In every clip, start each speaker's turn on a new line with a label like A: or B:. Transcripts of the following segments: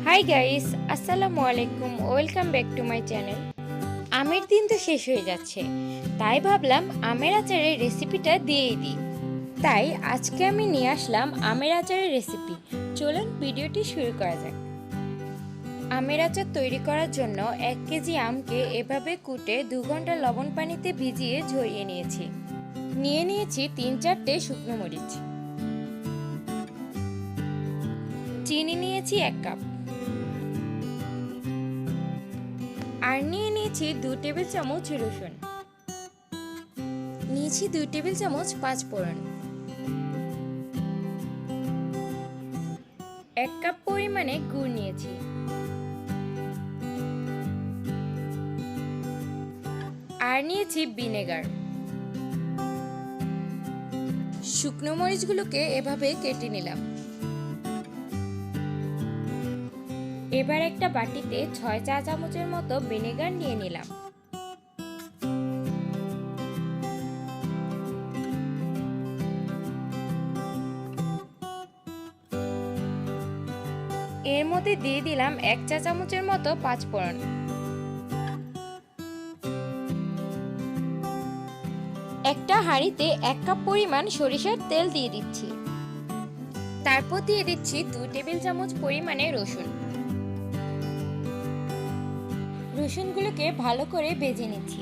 A: Hi guys, আসসালামু আলাইকুম। Welcome back to my channel. আমের দিন তো শেষ হয়ে যাচ্ছে, তাই ভাবলাম আমের আচারের রেসিপিটা দিয়েই দিই। তাই আজকে আমি নিয়ে আসলাম আমের আচারের রেসিপি। চলুন ভিডিওটি শুরু করা যাক। আমের আচার তৈরি করার জন্য 1 কেজি আমকে এভাবে কুটে 2 ঘন্টা লবণ পানিতে ভিজিয়ে ঝরিয়ে নিয়েছি। নিয়ে নিয়েছি 3-4টে শুকনো মরিচ। চিনি নিয়েছি 1 কাপ। আর নিয়ে নিয়েছি 2 টেবিল চামচ রসুন। নিয়েছি 2 টেবিল চামচ পাঁচফোড়ন। 1 কাপ পরিমাণে গুড় নিয়েছি। আর নিয়েছি ভিনেগার। শুকনো মরিচগুলোকে এভাবে কেটে নিলাম। এবার একটা বাটিতে 6 চা চামচের মতো ভিনেগার নিয়ে নিলাম। এর মধ্যে দিয়ে দিলাম 1 চা চামচের মতো পাঁচফোড়ন। একটা হাঁড়িতে 1 কাপ পরিমাণ সরিষার তেল দিয়ে দিচ্ছি। তারপর দিয়ে দিচ্ছি 2 টেবিল চামচ পরিমাণে রসুন। রসুনগুলোকে ভালো করে ভেজে নিচ্ছি।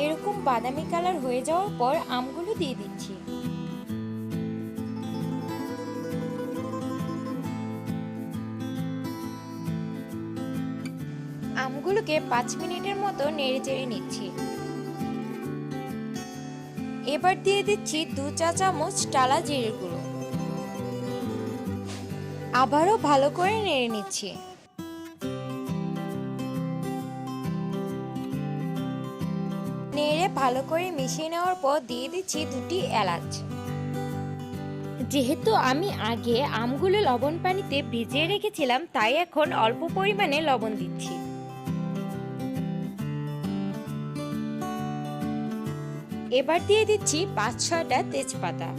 A: এরকম বাদামি কালার হয়ে যাওয়ার পর আমগুলো দিয়ে দিচ্ছি। আমগুলোকে 5 মিনিটের মতো নেড়েচেড়ে নিচ্ছি। এবার দিয়ে দিচ্ছি 2 চা চামচ টালা জিরের গুঁড়ো। আবারও ভালো করে নেড়ে নিচ্ছি। নেড়ে ভালো করে মিশিয়ে নেওয়ার পর দিয়ে দিচ্ছি 2টি এলাচ। যেহেতু আমি আগে আমগুলো লবণ পানিতে ভিজিয়ে রেখেছিলাম, তাই এখন অল্প পরিমাণে লবণ দিচ্ছি। এবার দিয়ে দিচ্ছি 5-6টা তেজপাতা।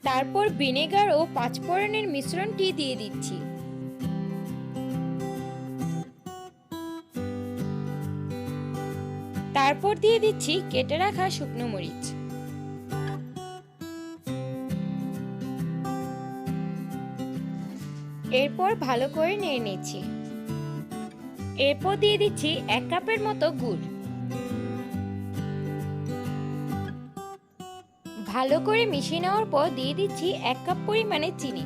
A: তারপর ভিনেগার ও পাঁচফোড়নের মিশ্রণটি দিয়ে দিচ্ছি। তারপর দিয়ে দিচ্ছি কেটে রাখা শুকনো মরিচ। এরপর ভালো করে নেড়ে নিচ্ছি। এরপর দিয়ে দিচ্ছি 1 কাপের মতো গুড়। ভালো করে মিশিয়ে নেওয়ার পর দিয়ে দিচ্ছি 1 কাপ পরিমাণে চিনি।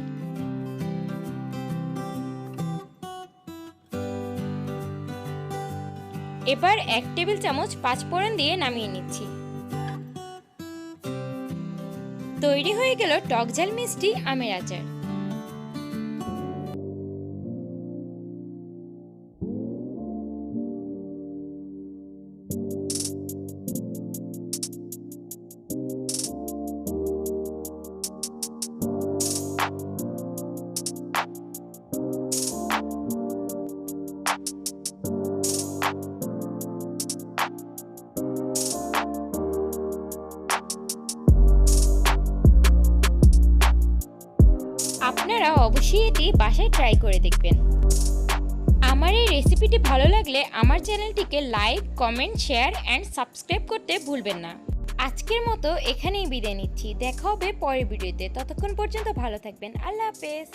A: এবার 1 টেবিল চামচ পাঁচফোড়ন দিয়ে নামিয়ে নিচ্ছি। তৈরি হয়ে গেল টকঝাল মিষ্টি আমের আচার। আপনারা অবশ্যই এটি বাসায় ট্রাই করে দেখবেন। আমার এই রেসিপিটি ভালো লাগলে আমার চ্যানেলটিকে like, comment, share and subscribe করতে ভুলবেন না। আজকের মতো এখানেই বিদায় নিচ্ছি। দেখা হবে পরের ভিডিওতে। ততক্ষণ পর্যন্ত ভালো থাকবেন। আল্লাহ হাফেজ।